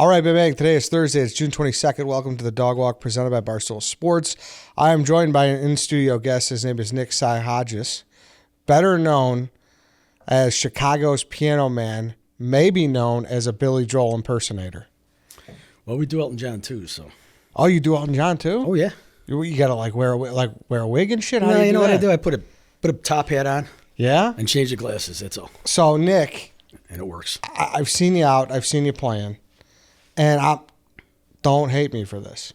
All right, baby. Today is Thursday. It's June 22nd. Welcome to the Dog Walk presented by Barstool Sports. I am joined by an in-studio guest. His name is Nick Psyhogios, better known as Chicago's Piano Man, maybe known as a Billy Joel impersonator. Well, we do Elton John too, so. Oh, you do Elton John too? Oh yeah. You gotta wear a wig and shit. How No, do you know do what I that? do? I put a top hat on. Yeah. And change the glasses. That's all. So Nick, And it works. I've seen you out. I've seen you playing, and don't hate me for this.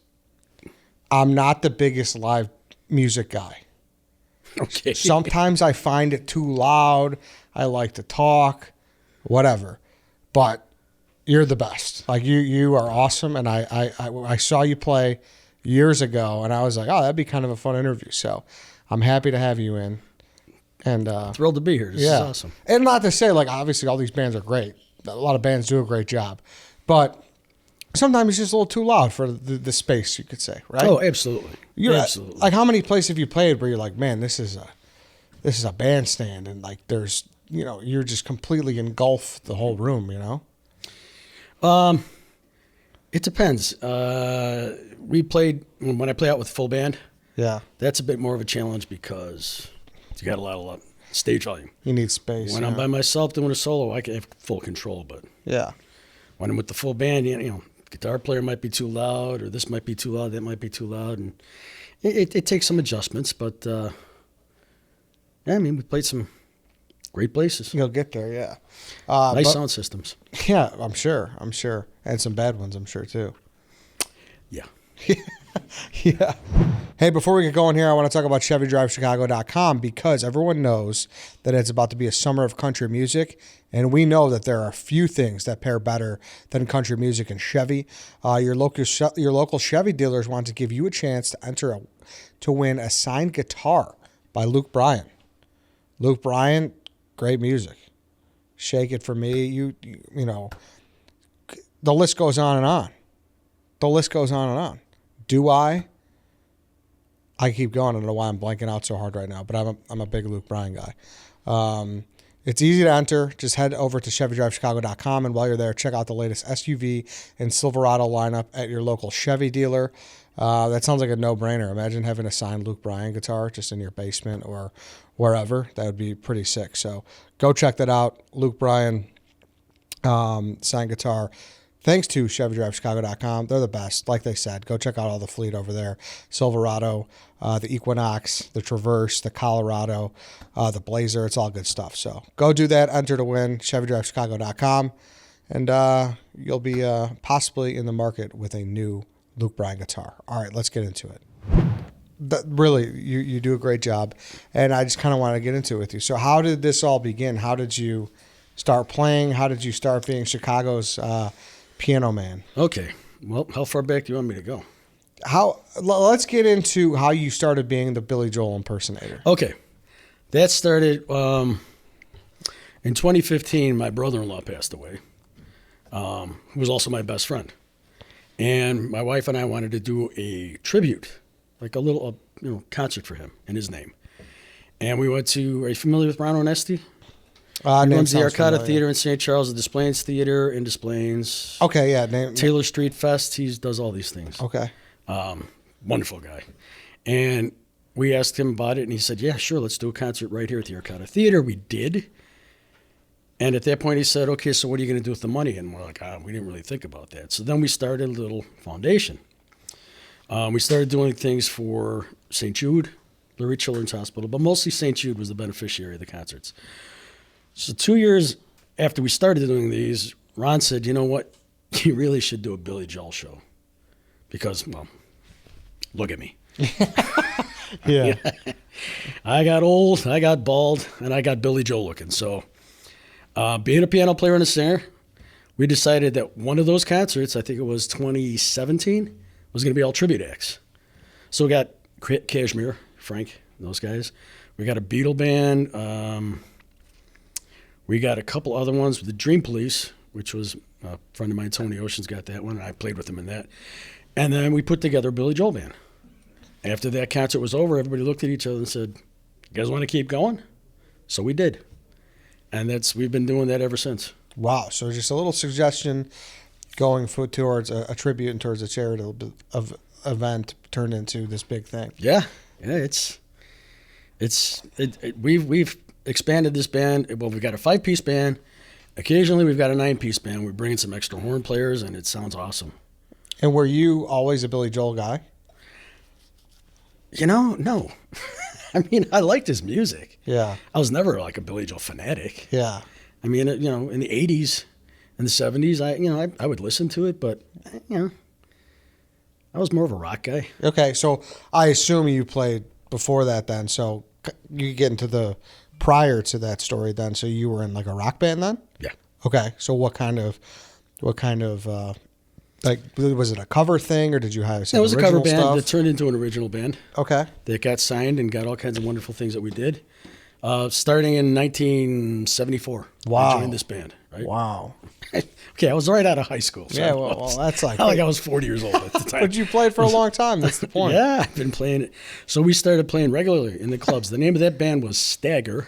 I'm not the biggest live music guy. Okay. Sometimes I find it too loud. I like to talk, whatever. But you're the best. Like you are awesome. And I saw you play years ago, and I was like, oh, that'd be kind of a fun interview. So I'm happy to have you in. And Thrilled to be here. This is awesome. And not to say, like, obviously all these bands are great. A lot of bands do a great job. But sometimes it's just a little too loud for the space, you could say, right? Oh, absolutely. Absolutely. Like, how many places have you played where you're like, man, this is a bandstand, and like there's, you're just completely engulfed the whole room, It depends. We played, when I play out with full band, Yeah. that's a bit more of a challenge because you got a lot of stage volume. You need space. When I'm by myself doing a solo, I can have full control, but Yeah. when I'm with the full band, guitar player might be too loud, or this might be too loud, that might be too loud, and it takes some adjustments. But we played some great places, You'll get there, yeah. nice sound systems. Yeah, I'm sure, and some bad ones, I'm sure too. Yeah. Yeah. Hey, before we get going here, I want to talk about ChevyDriveChicago.com because everyone knows that it's about to be a summer of country music, and we know that there are few things that pair better than country music and Chevy. Your local Chevy dealers want to give you a chance to enter to win a signed guitar by Luke Bryan. Luke Bryan, great music. Shake It For Me. You know, the list goes on and on. The list goes on and on. Do I keep going. I don't know why I'm blanking out so hard right now, but I'm a big Luke Bryan guy. It's easy to enter. Just head over to ChevyDriveChicago.com, and while you're there, check out the latest SUV and Silverado lineup at your local Chevy dealer. That sounds like a no-brainer. Imagine having a signed Luke Bryan guitar just in your basement or wherever. That would be pretty sick. So go check that out. Luke Bryan signed guitar. Thanks to ChevyDriveChicago.com. They're the best. Like they said, go check out all the fleet over there. Silverado, the Equinox, the Traverse, the Colorado, the Blazer. It's all good stuff. So go do that. Enter to win. ChevyDriveChicago.com. And you'll be possibly in the market with a new Luke Bryan guitar. All right, let's get into it. Really, you do a great job. And I just kind of want to get into it with you. So how did this all begin? How did you start playing? How did you start being Chicago's Piano Man? Okay. Well, how far back do you want me to go? Let's get into how you started being the Billy Joel impersonator. Okay. That started in 2015. My brother-in-law passed away, who was also my best friend. And my wife and I wanted to do a tribute, like a little concert for him in his name. And we went to, are you familiar with Ron Onesti? He runs the Arcata Theater in St. Charles, the Des Plaines Theater in Des Plaines. Okay, yeah. Taylor Street Fest. He does all these things. Okay. Wonderful guy. And we asked him about it, and he said, yeah, sure, let's do a concert right here at the Arcata Theater. We did. And at that point, he said, okay, so what are you going to do with the money? And we're like, we didn't really think about that. So then we started a little foundation. We started doing things for St. Jude, Lurie Children's Hospital, but mostly St. Jude was the beneficiary of the concerts. So 2 years after we started doing these, Ron said, you know what? You really should do a Billy Joel show. Because, well, look at me. Yeah. I got old, I got bald, and I got Billy Joel looking. So being a piano player and a singer, we decided that one of those concerts, I think it was 2017, was going to be all tribute acts. So we got Kashmir, Frank, those guys. We got a Beatle band. We got a couple other ones with the Dream Police, which was a friend of mine, Tony Ocean's got that one, and I played with him in that. And then we put together a Billy Joel band. After that concert was over, everybody looked at each other and said, you guys want to keep going? So we did. And we've been doing that ever since. Wow. So just a little suggestion going towards a tribute and towards a charitable event turned into this big thing. Yeah, we've expanded this band. Well, we've got a 5-piece band. Occasionally, we've got a 9-piece band. We bring in some extra horn players, and it sounds awesome. And were you always a Billy Joel guy? No. I mean, I liked his music. Yeah. I was never like a Billy Joel fanatic. Yeah. I mean, in the 80s and the 70s, I would listen to it, but, I was more of a rock guy. Okay, so I assume you played before that then, so you get into the prior to that story then, so you were in like a rock band then? Yeah. Okay, so what kind of like, was it a cover thing, or did you have some It was a cover band stuff? that turned into an original band. Okay. That got signed and got all kinds of wonderful things that we did. Starting in 1974. Wow. I joined this band. Right? Wow. Okay, I was right out of high school. So Yeah, well, that's like... not like I was 40 years old at the time. But you played for a long time. That's the point. Yeah, I've been playing it. So we started playing regularly in the clubs. The name of that band was Stagger.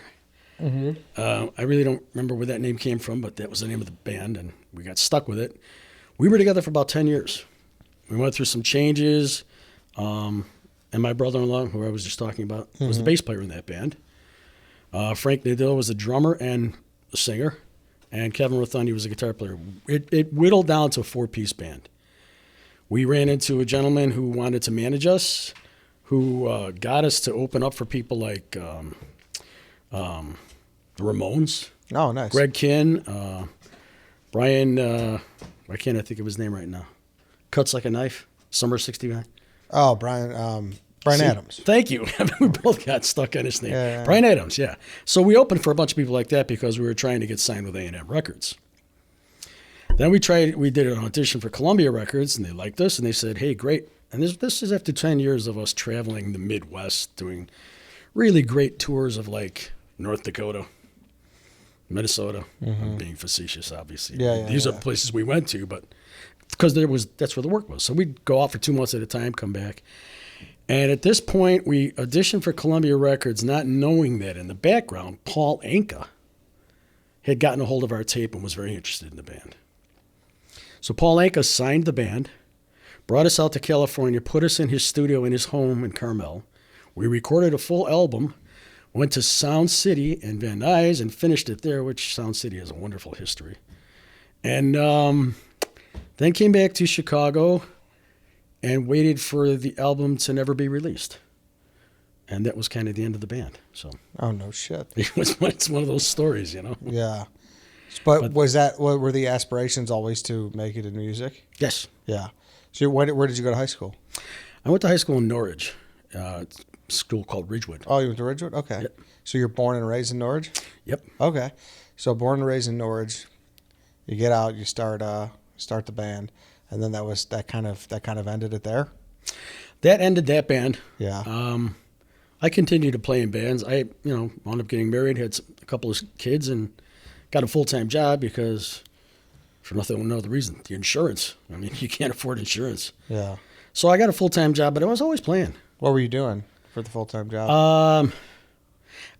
Mm-hmm. I really don't remember where that name came from, but that was the name of the band, and we got stuck with it. We were together for about 10 years. We went through some changes, and my brother-in-law, who I was just talking about, was the bass player in that band. Frank Nadil was the drummer and the singer, and Kevin Rothundy was a guitar player. It whittled down to a 4-piece band. We ran into a gentleman who wanted to manage us, who got us to open up for people like the Ramones. Oh, nice. Greg Kinn, Brian... why can't I think of his name right now? Cuts Like a Knife, Summer 69. Oh, Brian Adams. Thank you. We both got stuck on his name. Yeah. Brian Adams, yeah. So we opened for a bunch of people like that because we were trying to get signed with A&M Records. Then we did an audition for Columbia Records, and they liked us, and they said, hey, great. And this is after 10 years of us traveling the Midwest, doing really great tours of like North Dakota, Minnesota. I'm being facetious, obviously. These are places we went to, but because that's where the work was. So we'd go out for 2 months at a time, come back. And at this point, we auditioned for Columbia Records, not knowing that in the background, Paul Anka had gotten a hold of our tape and was very interested in the band. So Paul Anka signed the band, brought us out to California, put us in his studio in his home in Carmel. We recorded a full album, went to Sound City in Van Nuys and finished it there, which Sound City has a wonderful history. And then came back to Chicago and waited for the album to never be released. And that was kind of the end of the band. So. Oh, no shit. It's one of those stories, Yeah. But were the aspirations always to make it in music? Yes. Yeah. So where did you go to high school? I went to high school in Norwich. School called Ridgewood. Oh, you went to Ridgewood? Okay. Yep. So you're born and raised in Norwich? Yep. Okay. So born and raised in Norwich, you get out, you start the band, and then that kind of ended it there? That ended that band. Yeah. I continued to play in bands. I wound up getting married, had a couple of kids, and got a full-time job because for no other reason, the insurance. I mean, you can't afford insurance. Yeah. So I got a full-time job, but I was always playing. What were you doing for the full-time job?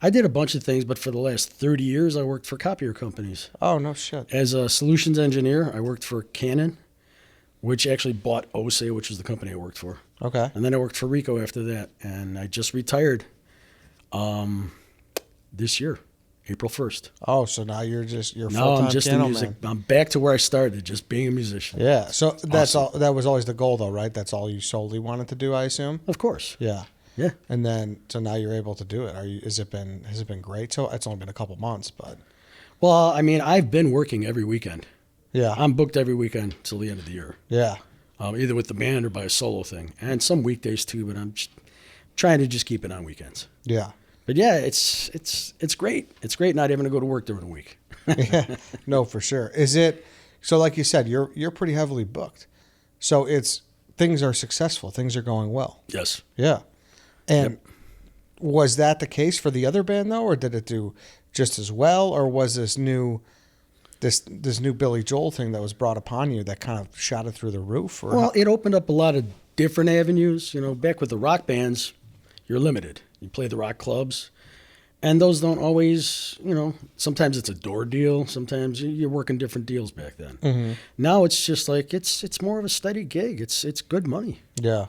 I did a bunch of things, but for the last 30 years, I worked for copier companies. Oh, no shit. As a solutions engineer, I worked for Canon, which actually bought OSE, which was the company I worked for. Okay. And then I worked for Ricoh after that, and I just retired this year, April 1st. Oh, so now you're full-time Now I'm just piano in music. man. I'm back to where I started, just being a musician. Yeah. So that's all. That was always the goal, though, right? That's all you solely wanted to do, I assume. Of course. Yeah. Yeah. And then so now you're able to do it. Has it been great? So it's only been a couple months, but. Well, I mean, I've been working every weekend. Yeah. I'm booked every weekend till the end of the year. Yeah. Either with the band or by a solo thing, and some weekdays too. But I'm just trying to just keep it on weekends. Yeah. But yeah, it's great. It's great not having to go to work during the week. Yeah. No, for sure. Is it so? Like you said, you're pretty heavily booked. So things are successful. Things are going well. Yes. Yeah. And was that the case for the other band though, or did it do just as well, or was this new Billy Joel thing that was brought upon you that kind of shot it through the roof? Or Well, it opened up a lot of different avenues. Back with the rock bands, you're limited. You play the rock clubs, And those don't always, sometimes it's a door deal. Sometimes you're working different deals back then. Mm-hmm. Now it's just like, it's more of a steady gig. It's good money. Yeah.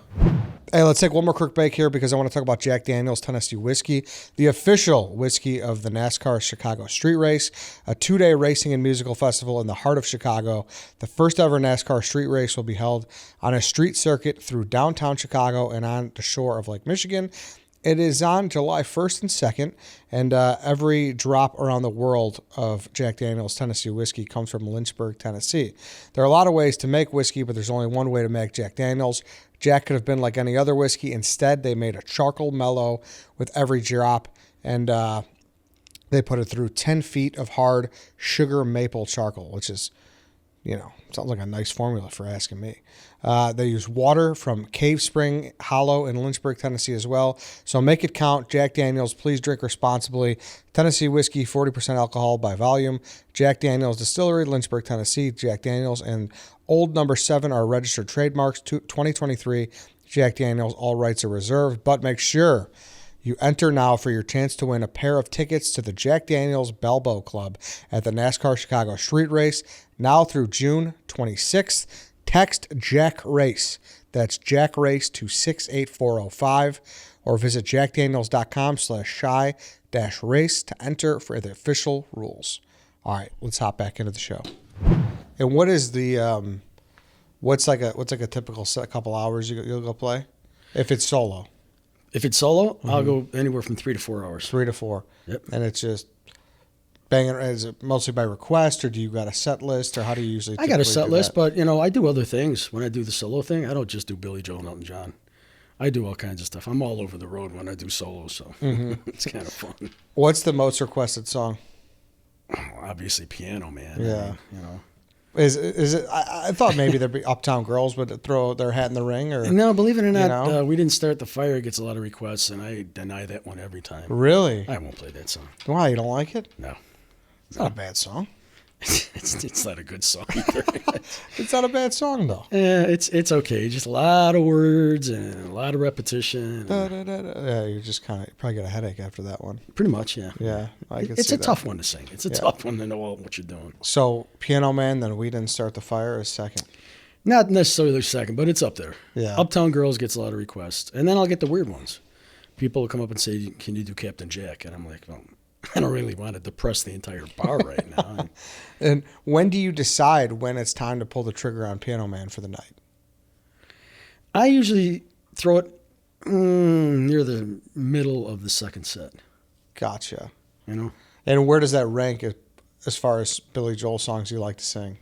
Hey, let's take one more quick break here because I want to talk about Jack Daniel's Tennessee Whiskey, the official whiskey of the NASCAR Chicago Street Race, a 2-day racing and musical festival in the heart of Chicago. The first ever NASCAR street race will be held on a street circuit through downtown Chicago and on the shore of Lake Michigan. It is on July 1st and 2nd, and every drop around the world of Jack Daniel's Tennessee Whiskey comes from Lynchburg, Tennessee. There are a lot of ways to make whiskey, but there's only one way to make Jack Daniel's. Jack could have been like any other whiskey. Instead, they made a charcoal mellow with every drop, and they put it through 10 feet of hard sugar maple charcoal, which is, sounds like a nice formula for asking me. They use water from Cave Spring Hollow in Lynchburg, Tennessee as well. So make it count. Jack Daniel's, please drink responsibly. Tennessee whiskey, 40% alcohol by volume. Jack Daniel's Distillery, Lynchburg, Tennessee. Jack Daniel's and Old No. 7 are registered trademarks. 2023 Jack Daniel's, all rights are reserved. But make sure you enter now for your chance to win a pair of tickets to the Jack Daniel's Balboa Club at the NASCAR Chicago Street Race now through June 26th. Text Jack Race. That's Jack Race to 68405 or visit jackdaniels.com/shy-race to enter for the official rules. All right, let's hop back into the show. And what is the what's like a typical couple hours you'll go play if it's solo? If it's solo, I'll go anywhere from 3 to 4 hours. 3 to 4. Yep. And it's just banging. Is it mostly by request, or do you got a set list, or how do you usually? I got a set list, but I do other things when I do the solo thing. I don't just do Billy Joel Elton John. I do all kinds of stuff. I'm all over the road when I do solo, so it's kind of fun. What's the most requested song? Obviously, Piano Man. Yeah. Is it? I thought maybe there'd be Uptown Girls would throw their hat in the ring, or no. Believe it or not, we didn't start the fire. It gets a lot of requests, and I deny that one every time. Really? I won't play that song. Why, you don't like it? No. It's not a bad song. It's not a good song either. It's not a bad song though. Yeah, it's okay. Just a lot of words and a lot of repetition. Yeah, you just probably get a headache after that one. Pretty much, yeah. Yeah, I can it's see a that. tough one to sing. It's a tough one to know what you're doing. So Piano Man, then We Didn't Start the Fire is second. Not necessarily second, but it's up there. Yeah. Uptown Girls gets a lot of requests, and then I'll get the weird ones. People will come up and say, "Can you do Captain Jack?" And I'm like, well, I don't really want to depress the entire bar right now. And when do you decide when it's time to pull the trigger on Piano Man for the night? I usually throw it near the middle of the second set. Gotcha. And where does that rank as far as Billy Joel songs you like to sing?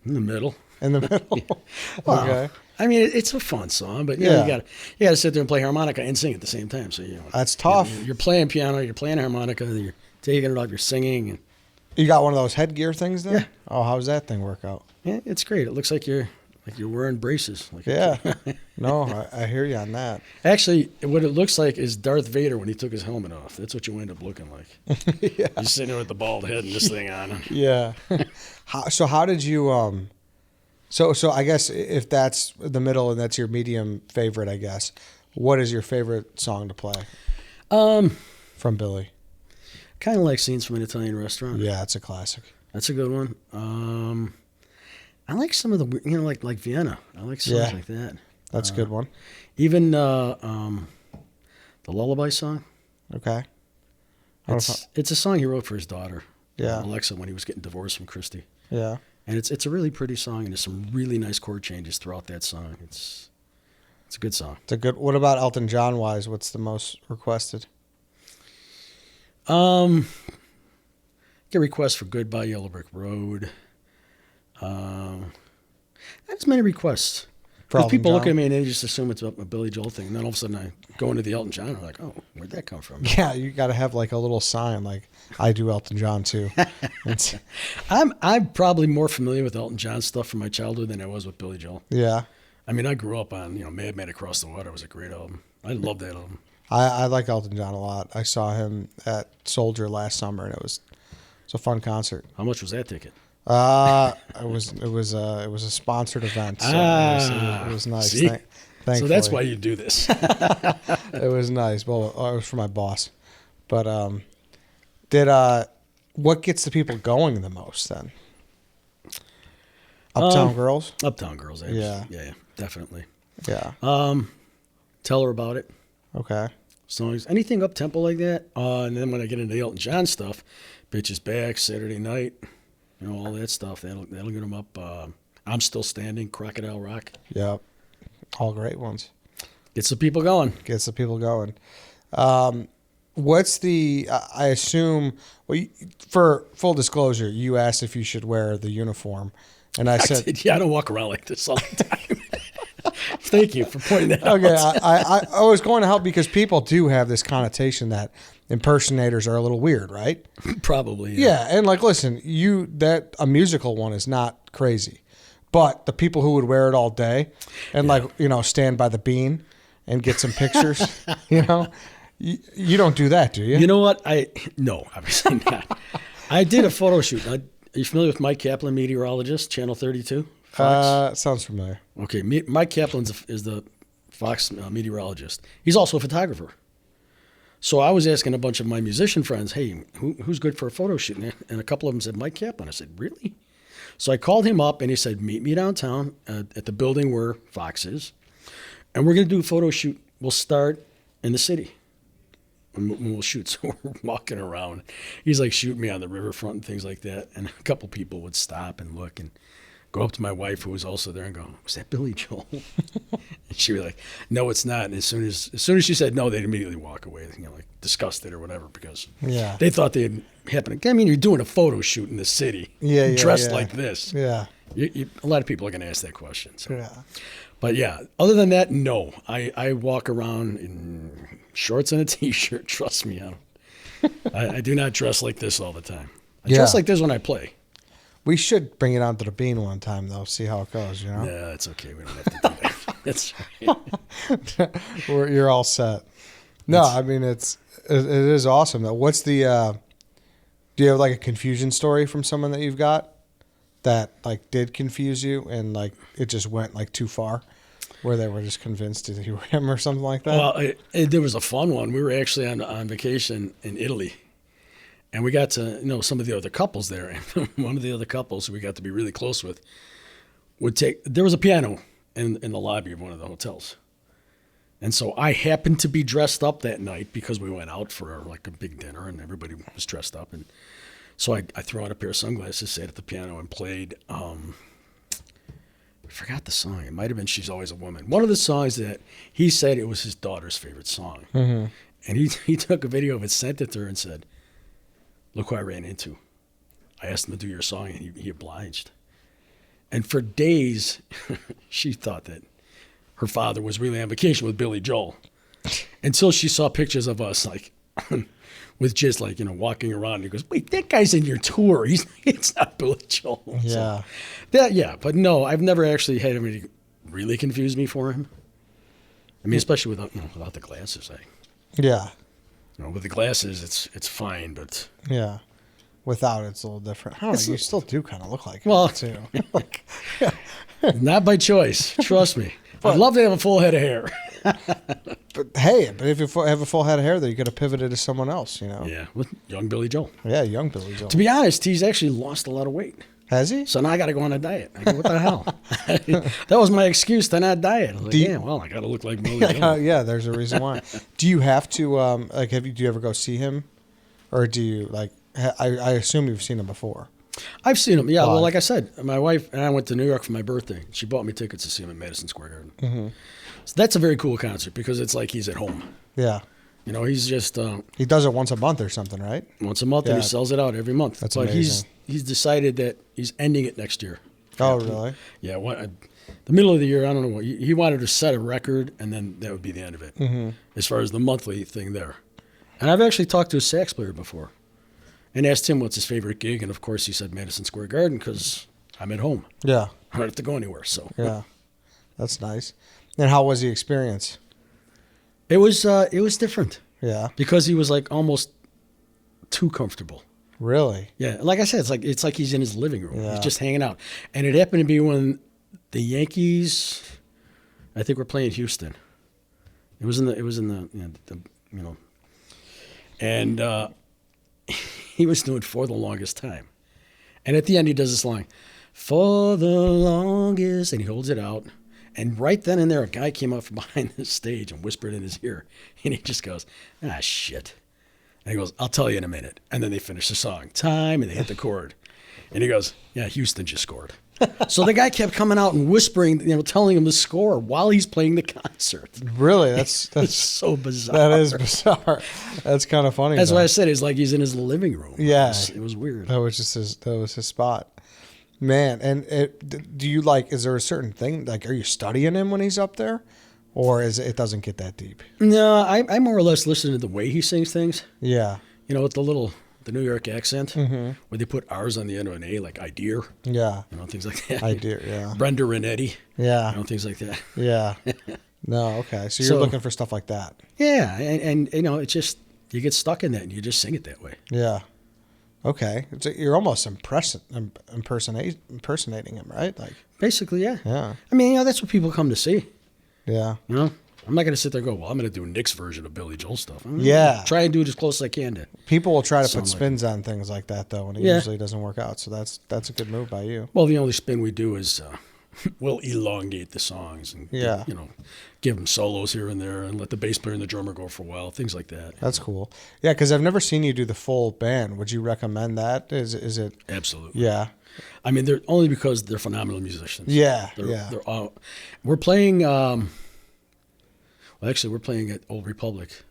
In the middle. In the middle? Well, okay. I mean, it's a fun song, but you got to sit there and play harmonica and sing at the same time. So that's tough. You're playing piano, you're playing harmonica, you're taking it off, you're singing. And you got one of those headgear things there? Yeah. Oh, how's that thing work out? Yeah, it's great. It looks like you're wearing braces. No, I hear you on that. Actually, what it looks like is Darth Vader when he took his helmet off. That's what you end up looking like. Yeah. You're sitting there with the bald head and this thing on. Yeah. How did you So I guess if that's the middle and that's your medium favorite, I guess, what is your favorite song to play? From Billy. Kind of like Scenes from an Italian Restaurant. Yeah, it's a classic. That's a good one. I like some of the like Vienna. I like songs like that. That's a good one. Even the Lullaby song. Okay. It's a song he wrote for his daughter. Yeah. Alexa, when he was getting divorced from Christy. Yeah. And it's a really pretty song, and there's some really nice chord changes throughout that song. It's a good song. It's a good. What about Elton John wise? What's the most requested? Get requests for Goodbye Yellow Brick Road. Not as many requests. Because people look at me and they just assume it's a Billy Joel thing, and then all of a sudden I go into the Elton John, and I'm like, oh, where'd that come from? Yeah, you got to have like a little sign, like I do Elton John too. I'm probably more familiar with Elton John stuff from my childhood than I was with Billy Joel. Yeah. I mean, I grew up on Madman Across the Water was a great album. I love that album. I like Elton John a lot. I saw him at Soldier last summer, and it was a fun concert. How much was that ticket? It was a sponsored event, so it was nice. See? So that's Thankfully. why you do this. It was nice. Well, it was for my boss. But what gets the people going the most then? Uptown Girls? Uptown Girls, actually. Yeah. Yeah, definitely. Yeah. Tell Her About It. Okay. Songs, anything up tempo like that. And then when I get into the Elton John stuff, Bitches Back, Saturday Night, all that stuff, that'll get them up. I'm Still Standing, Crocodile Rock. Yep. All great ones. Gets the people going. Gets the people going. What's the, I assume, for full disclosure, you asked if you should wear the uniform. And I said, I don't walk around like this all the time. Thank you for pointing that out. Okay, I was going to help because people do have this connotation that impersonators are a little weird, right? Probably. Yeah, and listen, that a musical one is not crazy, but the people who would wear it all day and stand by the bean and get some pictures, you don't do that, do you? You know what? No, obviously not. I did a photo shoot. Are you familiar with Mike Kaplan, meteorologist, Channel 32? Fox? Sounds familiar. Okay, Mike Kaplan is the Fox meteorologist. He's also a photographer. So I was asking a bunch of my musician friends, hey, who's good for a photo shoot? And a couple of them said, Mike Kaplan. I said, really? So I called him up, and he said, meet me downtown at the building where Fox is, and we're going to do a photo shoot. We'll start in the city, and we'll shoot. So we're walking around. He's like shooting me on the riverfront and things like that, and a couple people would stop and look and go up to my wife, who was also there, and go, was that Billy Joel? And she'd be like, no, it's not. And as soon as she said no, they'd immediately walk away, disgusted or whatever, because they thought they had happened. I mean, you're doing a photo shoot in the city, dressed like this. Yeah. A lot of people are going to ask that question. So. Yeah. But yeah, other than that, no. I walk around in shorts and a T-shirt. Trust me, I do not dress like this all the time. I dress like this when I play. We should bring it onto the bean one time, though, see how it goes, Yeah, it's okay. We don't have to do that. That's right. You're all set. No, I mean, it is awesome, though. What's the, do you have, a confusion story from someone that you've got that, did confuse you and, it just went, too far, where they were just convinced that you were him or something like that? Well, there was a fun one. We were actually on vacation in Italy. And we got to know some of the other couples there. And one of the other couples who we got to be really close with there was a piano in the lobby of one of the hotels. And so I happened to be dressed up that night because we went out for a big dinner and everybody was dressed up. And so I threw on a pair of sunglasses, sat at the piano and played, I forgot the song. It might have been She's Always a Woman. One of the songs that he said it was his daughter's favorite song. Mm-hmm. And he took a video of it, sent it to her and said, look who I ran into. I asked him to do your song, and he obliged. And for days, she thought that her father was really on vacation with Billy Joel, until she saw pictures of us, with just walking around. And he goes, "Wait, that guy's in your tour. It's not Billy Joel." Yeah. So, but no, I've never actually had anybody really confuse me for him. I mean, especially without the glasses. Yeah. With the glasses, it's fine, but yeah, without it's a little different. I don't know, you still do kind of look like him, too. Not by choice. Trust me. I'd love to have a full head of hair. But if you have a full head of hair, then you could have pivoted to someone else, Yeah, with young Billy Joel. Yeah, young Billy Joel. To be honest, he's actually lost a lot of weight. Has he? So now I got to go on a diet. I go, what the hell? That was my excuse to not diet. I was like, I got to look like Billy Joel. Yeah, there's a reason why. Do you have to, do you ever go see him? Or do you, I assume you've seen him before. I've seen him, yeah. Well, like I said, my wife and I went to New York for my birthday. She bought me tickets to see him at Madison Square Garden. Mm-hmm. So that's a very cool concert because it's like he's at home. Yeah. He's just... he does it once a month or something, right? Once a month, and he sells it out every month. That's but amazing. He's decided that he's ending it next year. Oh, really? Yeah. The middle of the year, I don't know what. He wanted to set a record, and then that would be the end of it, as far as the monthly thing there. And I've actually talked to a sax player before and asked him what's his favorite gig, and of course he said Madison Square Garden because I'm at home. Yeah. I don't have to go anywhere. So yeah, that's nice. And how was the experience? It was different. Yeah. Because he was almost too comfortable. Really? Yeah. Like I said, it's like he's in his living room. Yeah. He's just hanging out. And it happened to be when the Yankees, I think, were playing Houston. It was in the And he was doing For the Longest Time. And at the end, he does this line, for the longest, and he holds it out. And right then and there, a guy came up from behind the stage and whispered in his ear. And he just goes, shit. And he goes, I'll tell you in a minute. And then they finish the song, time, and they hit the chord. And he goes, yeah, Houston just scored. So the guy kept coming out and whispering, telling him the score while he's playing the concert. Really? That's so bizarre. That is bizarre. That's kind of funny. That's why I said it's like he's in his living room. Yeah. It was weird. That was his spot. Man, and do you is there a certain thing, are you studying him when he's up there? Or it doesn't get that deep? No, I more or less listen to the way he sings things. Yeah. With the New York accent, where they put R's on the end of an A, like idear. Yeah. Things like that. Idear, yeah. Brenda and Eddie. Yeah. Things like that. Yeah. No, okay. So you're looking for stuff like that. Yeah, and it's just, you get stuck in that and you just sing it that way. Yeah. Okay. You're almost impersonating him, right? Basically, yeah. Yeah. I mean, that's what people come to see. Yeah. I'm not going to sit there and go, well, I'm going to do Nick's version of Billy Joel stuff. Yeah. Try and do it as close as I can to. People will try to put spins on things like that, though, and it usually doesn't work out. So that's a good move by you. Well, the only spin we do is we'll elongate the songs and, give them solos here and there and let the bass player and the drummer go for a while, things like that. That's cool. Yeah, because I've never seen you do the full band. Would you recommend that? Is it? Absolutely. Yeah. I mean, they're only because they're phenomenal musicians. Yeah, They're all. We're playing. Actually, we're playing at Old Republic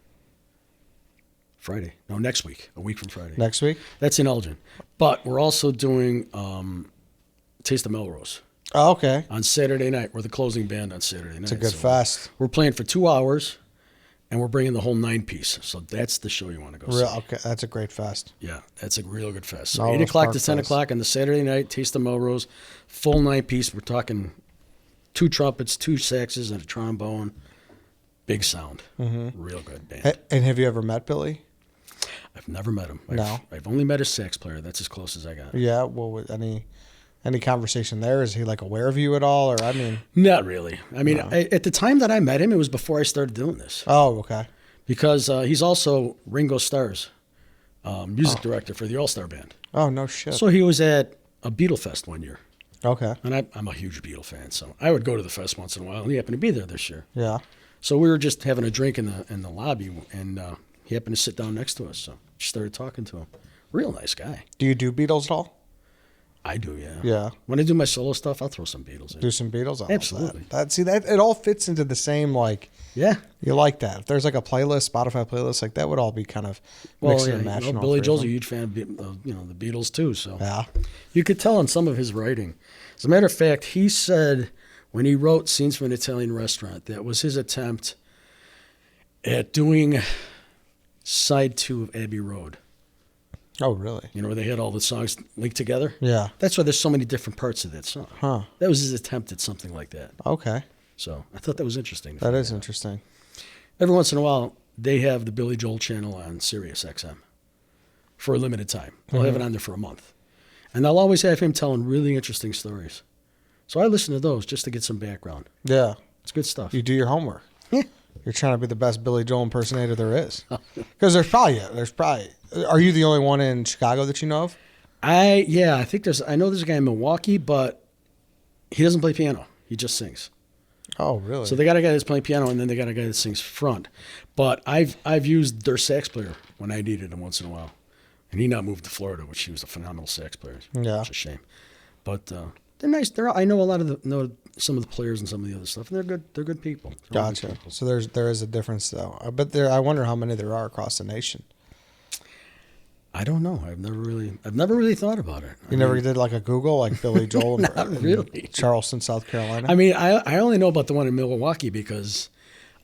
Friday. No, next week. A week from Friday. Next week? That's in Elgin. But we're also doing Taste of Melrose. Oh, okay. On Saturday night. We're the closing band on Saturday night. It's a good fest. We're playing for 2 hours, and we're bringing the whole 9-piece. So that's the show you want to go see. Okay, that's a great fest. Yeah, that's a real good fest. So Melrose 8 o'clock Park to 10 Fest. o'clock on the Saturday night, Taste of Melrose, full 9-piece. We're talking 2 trumpets, 2 saxes, and a trombone. Big sound. Mm-hmm. Real good band. And have you ever met Billy? I've never met him. No. I've only met his sax player. That's as close as I got. Yeah. Well, with any conversation there? Is he aware of you at all? Or Not really. I mean, No. at the time that I met him, it was before I started doing this. Oh, okay. Because he's also Ringo Starr's music director for the All-Star Band. Oh, no shit. So he was at a Beatle Fest one year. Okay. And I'm a huge Beatle fan, so I would go to the fest once in a while. And he happened to be there this year. Yeah. So we were just having a drink in the lobby, and he happened to sit down next to us. So just started talking to him. Real nice guy. Do you do Beatles at all? I do, yeah. Yeah. When I do my solo stuff, I'll throw some Beatles in. Do some Beatles? I love Absolutely. That it all fits into the same Yeah. You like that. If there's a playlist, Spotify playlist, that would all be kind of mixed and matched. Billy Joel's a huge fan of the Beatles too. So yeah, you could tell in some of his writing. As a matter of fact, he said when he wrote Scenes from an Italian Restaurant, that was his attempt at doing side 2 of Abbey Road. Oh, really? Where they had all the songs linked together? Yeah. That's why there's so many different parts of that song. Huh. That was his attempt at something like that. Okay. So I thought that was interesting. That is interesting. Every once in a while, they have the Billy Joel channel on Sirius XM for a limited time. They'll have it on there for a month. And they'll always have him telling really interesting stories. So I listen to those just to get some background. Yeah. It's good stuff. You do your homework. Yeah. You're trying to be the best Billy Joel impersonator there is. Because there's probably, are you the only one in Chicago that you know of? I know there's a guy in Milwaukee, but he doesn't play piano. He just sings. Oh, really? So they got a guy that's playing piano, and then they got a guy that sings front. But I've used their sax player when I needed him once in a while. And he now moved to Florida, which he was a phenomenal sax player. Yeah. It's a shame. But they're nice. I know a lot of some of the players and some of the other stuff, and they're good. They're good people. They're all good Gotcha. people. So there is a difference, though. I wonder how many there are across the nation. I don't know. I've never really thought about it. You never did a Google, Billy Joel Not really. Charleston, South Carolina? I mean, I only know about the one in Milwaukee because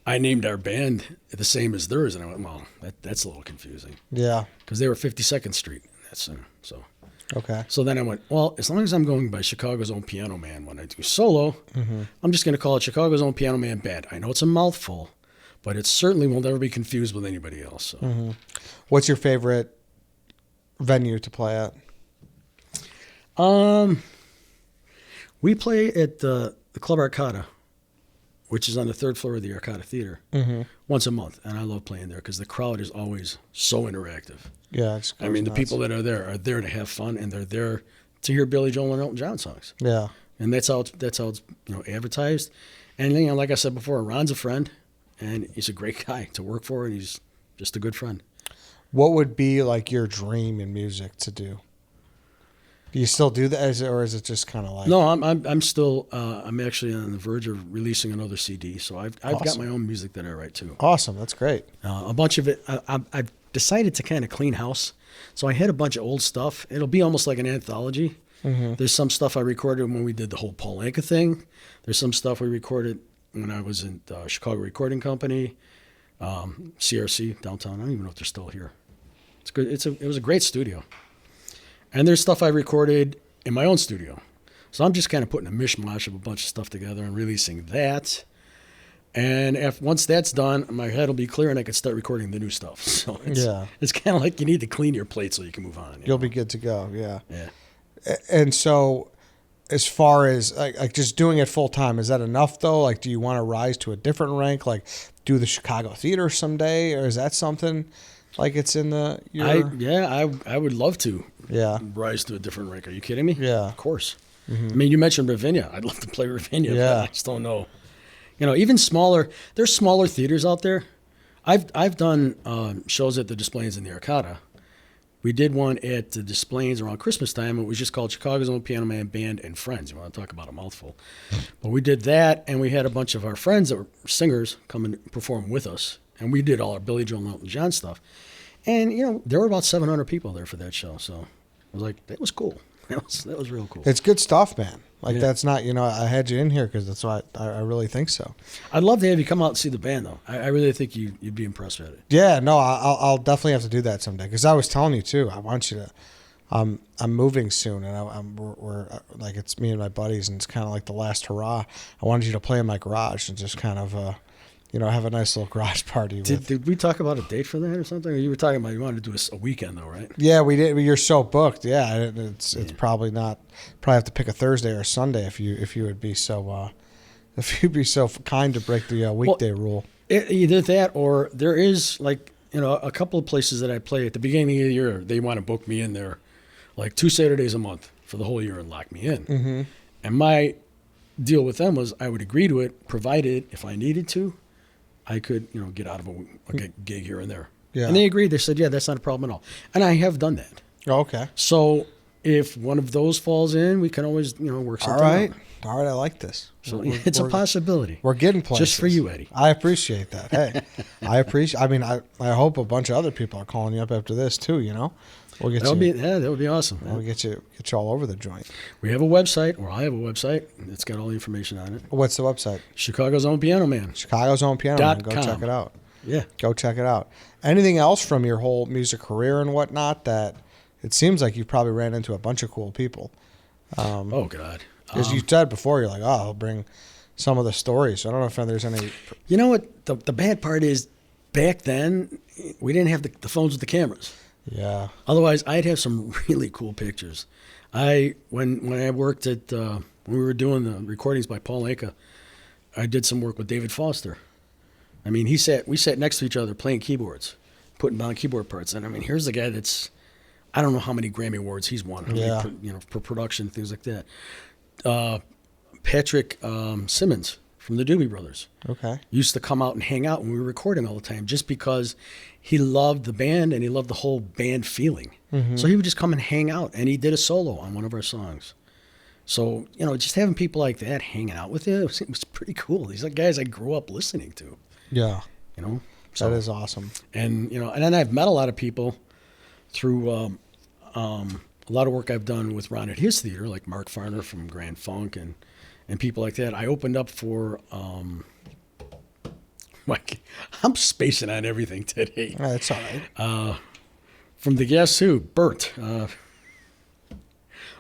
I named our band the same as theirs, and I went, well, that's a little confusing. Yeah. Because they were 52nd Street. So Okay. So then I went, well, as long as I'm going by Chicago's Own Piano Man when I do solo, I'm just going to call it Chicago's Own Piano Man Band. I know it's a mouthful, but it certainly will never be confused with anybody else. So. What's your favorite venue to play at? We play at the Club Arcada which is on the 3rd floor of the Arcata Theater, once a month. And I love playing there because the crowd is always so interactive. Yeah. I mean, the people that are there to have fun, and they're there to hear Billy Joel and Elton John songs. Yeah. And that's how it's advertised. And like I said before, Ron's a friend, and he's a great guy to work for, and he's just a good friend. What would be like your dream in music to do? Do you still do that, or is it just kind of like? No, I'm still I'm actually on the verge of releasing another CD. So I've got my own music that I write too. Awesome, that's great. A bunch of it. I've decided to kind of clean house. So I had a bunch of old stuff. It'll be almost like an anthology. There's some stuff I recorded when we did the whole Paul Anka thing. There's some stuff we recorded when I was in the Chicago Recording Company, CRC downtown. I don't even know if they're still here. It's good. It was a great studio. And there's stuff I recorded in my own studio. So I'm just kind of putting a mishmash of a bunch of stuff together and releasing that. And once that's done, my head will be clear and I can start recording the new stuff. So it's kind of like you need to clean your plate so you can move on. You'll be good to go, yeah. Yeah. And so as far as like just doing it full time, is that enough though? Like, do you want to rise to a different rank? Like do the Chicago Theater someday? Or is that something like it's in the... I would love to rise to a different rank. Are you kidding me? Yeah. Of course. I mean, you mentioned Ravinia. I'd love to play Ravinia, but I just don't know. Even smaller, there's smaller theaters out there. I've done shows at the Displays in the Arcata. We did one at the Displays around Christmas time. It was just called Chicago's Own Piano Man Band and Friends. You want to talk about a mouthful. But we did that, and we had a bunch of our friends that were singers come and perform with us. And we did all our Billy Joel and Elton John stuff. And, there were about 700 people there for that show. So I was like, that was cool. That was real cool. It's good stuff, man. Like, that's not, I had you in here because that's why I really think so. I'd love to have you come out and see the band, though. I really think you'd be impressed with it. Yeah, no, I'll definitely have to do that someday because I was telling you, too, I want you to. I'm moving soon, and we're like, it's me and my buddies, and it's kind of like the last hurrah. I wanted you to play in my garage and just kind of, have a nice little garage party. Did we talk about a date for that or something? Or you were talking about you wanted to do a weekend, though, right? Yeah, we did. You're so booked. Yeah, it's probably not. Probably have to pick a Thursday or a Sunday if you would be so if you'd be so kind to break the weekday rule. Either that or there is a couple of places that I play at the beginning of the year. They want to book me in there, like 2 Saturdays a month for the whole year and lock me in. Mm-hmm. And my deal with them was I would agree to it, provided if I needed to, I could, get out of a gig here and there. Yeah. And they agreed. They said, yeah, that's not a problem at all. And I have done that. Oh, okay. So if one of those falls in, we can always, work something out. All right, I like this. So it's a possibility. We're getting places. Just for you, Eddie. I appreciate that. Hey, I hope a bunch of other people are calling you up after this too, We'll get that would be awesome. We'll get you all over the joint. We have a website, or I have a website. It's got all the information on it. What's the website? Chicago's Own Piano Man. Chicago's Own Piano Man. Go check it out. Yeah. Go check it out. Anything else from your whole music career and whatnot that it seems like you probably ran into a bunch of cool people? Oh, God. Because you said before, you're like, I'll bring some of the stories. So I don't know if there's any. You know what? The bad part is back then, we didn't have the phones with the cameras. Yeah. Otherwise, I'd have some really cool pictures. When I worked at when we were doing the recordings by Paul Anka, I did some work with David Foster. I mean, we sat next to each other playing keyboards, putting down keyboard parts. And I mean, here's the guy that's, I don't know how many Grammy Awards he's won. For production, things like that. Patrick Simmons from the Doobie Brothers. Okay. Used to come out and hang out when we were recording all the time just because he loved the band and he loved the whole band feeling. Mm-hmm. So he would just come and hang out, and he did a solo on one of our songs. So, just having people like that hanging out with you, it was pretty cool. These are guys I grew up listening to. Yeah. So, that is awesome. And, and then I've met a lot of people through a lot of work I've done with Ron at his theater, like Mark Farner from Grand Funk and people like that. I opened up for, I'm spacing on everything today. That's all right. From the Guess Who, Bert,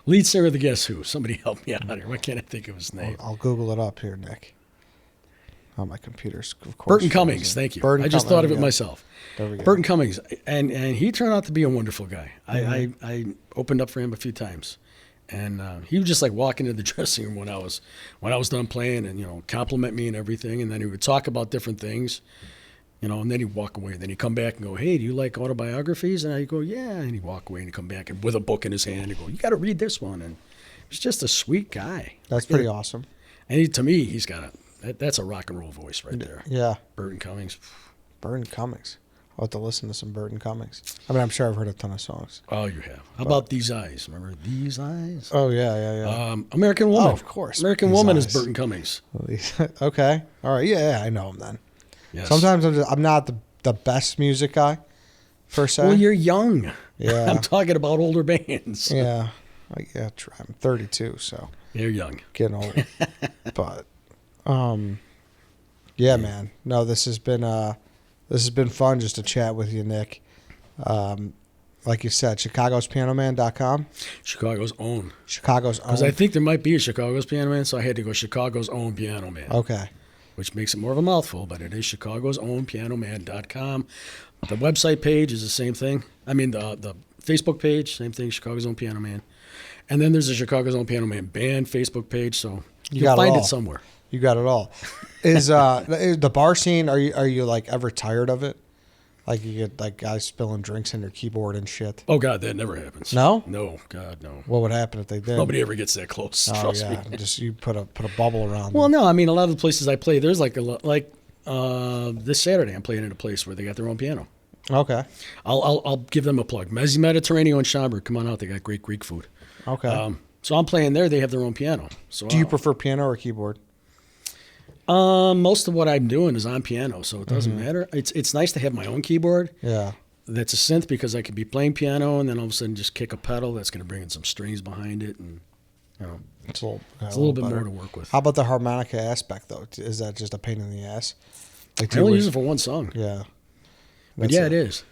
lead singer of the Guess Who. Somebody help me out here. Why can't I think of his name? I'll Google it up here, Nick. On my computer's, of course. Burton Cummings, thank you. I just thought of it myself. There we go. Burton Cummings, and he turned out to be a wonderful guy. Mm-hmm. I opened up for him a few times, And he would just like walk into the dressing room when I was done playing, and compliment me and everything. And then he would talk about different things, and then he'd walk away. Then he'd come back and go, "Hey, do you like autobiographies?" And I'd go, "Yeah." And he'd walk away and he'd come back and with a book in his hand and go, "You got to read this one." And he's just a sweet guy. That's pretty awesome. And to me, he's got that's a rock and roll voice right there. Yeah. Burton Cummings. Burton Cummings. I'll have to listen to some Burton Cummings. I mean, I'm sure I've heard a ton of songs. Oh, you have. How about These Eyes? Remember These Eyes? Oh, yeah. American Woman. Oh, of course. American These Woman Eyes. is Burton Cummings. Okay. All right. Yeah, I know him then. Yes. Sometimes I'm not the best music guy, per se. Well, you're young. Yeah. I'm talking about older bands. Yeah. I'm 32, so You're young. getting old. But, yeah, man. No, this has been fun just to chat with you, Nick. Like you said, chicagospianoman.com. Chicago's own. Chicago's own. Because I think there might be a Chicago's Piano Man, so I had to go Chicago's own Piano Man. Okay. Which makes it more of a mouthful, but it is Chicago's own pianoman.com. The website page is the same thing. I mean, the Facebook page, same thing, Chicago's own Piano Man. And then there's a Chicago's own Piano Man band Facebook page, so you'll find it somewhere. You got it all. Is the bar scene? Are you like ever tired of it? Like you get like guys spilling drinks in their keyboard and shit. Oh God, that never happens. No? No, God, no. What would happen if they did? Nobody ever gets that close. Oh Trust yeah, me. just you put a bubble around. Well, them. no, I mean a lot of the places I play, there's like this Saturday I'm playing at a place where they got their own piano. Okay. I'll give them a plug. Mezzi Mediterranean in Schaumburg. Come on out. They got great Greek food. Okay. So I'm playing there. They have their own piano. So Do you prefer piano or keyboard? most of what I'm doing is on piano, so it doesn't matter. It's nice to have my own keyboard. Yeah. That's a synth because I could be playing piano and then all of a sudden just kick a pedal that's going to bring in some strings behind it, and It's a little bit better. more to work with. How about the harmonica aspect though? Is that just a pain in the ass? Like I only use it for one song. Yeah. But yeah, it is.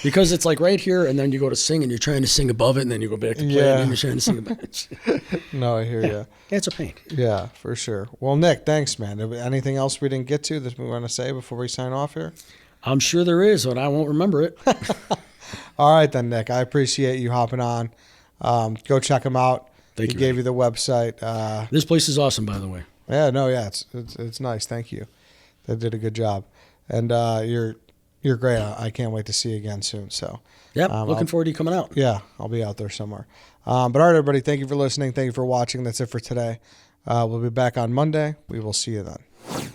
Because it's like right here, and then you go to sing, and you're trying to sing above it, and then you go back to play, and then you're trying to sing above it. No, I hear you. It's a pain. Yeah, for sure. Well, Nick, thanks, man. Anything else we didn't get to that we want to say before we sign off here? I'm sure there is, but I won't remember it. All right, then, Nick. I appreciate you hopping on. Go check him out. Thank he you. gave you the website. This place is awesome, by the way. Yeah, it's nice. Thank you. They did a good job, and you're great. I can't wait to see you again soon. So, Yep, looking forward to you coming out. yeah, I'll be out there somewhere. But all right, everybody, thank you for listening. Thank you for watching. That's it for today. We'll be back on Monday. We will see you then.